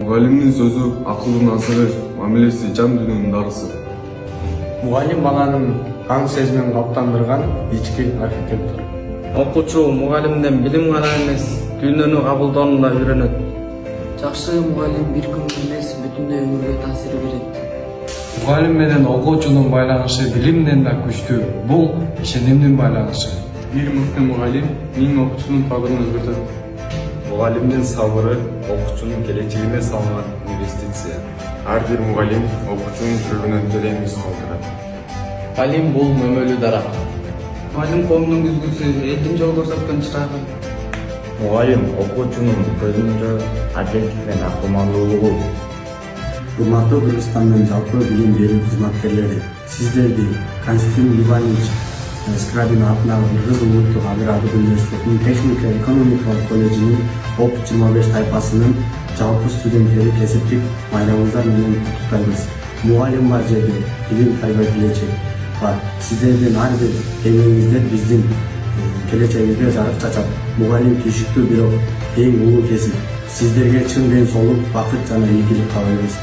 Mugallimдин сөзү акылдын асыры, мамилеси жан дүйнөнүн дарысы. Mugallim баланын аң сезимин калыптандырган ички архитектор. Окуучу мугалимден билим гана эмес, дүйнөнү кабылдоону да үйрөнөт. Жакшы мугалим бир күнгө эмес, бүтүндөй өмүргө таасир берет. Mugallim менен окуучунун байланышы билимден да күчтүү. Бул ишенимдин байланышы. Бир мыкты мугалим 1000 окуучунун табырын өзгөртөт. Mugallimдин сабыры окуучунун келечегине салынган инвестиция. Ар бир мугалим окуучунун жүрөгүнөн терең из калтырат. Алим бул мөмөлүү дарак. Мугалим коомдун күзгүсү, элдин жол көрсөткөн чырагы. Mugallim окуучунун көзүнчө адилдик менен акылмандуулугу. Урматтуу Кыргызстандын жалпы билим берүү кызматкерлери, сиздерди Константин Иванович Скрябин атындагы Кыргыз улуттук агрардык университетинин техника экономикалык колледжинин ОП-25 тайпасынын жалпы студенттери кесиптик майрамыңыздар менен куттуктайбыз. Мугалим бар жерде билим тайбай келечек бар. Сиздердин ар бир эмгегиңиздер биздин келечегибизге жарык чачат. Мугалим түйшүктүү бирок эң улуу кесип. Сиздерге чын ден соолук, бакыт жана ийгилик каалайбыз.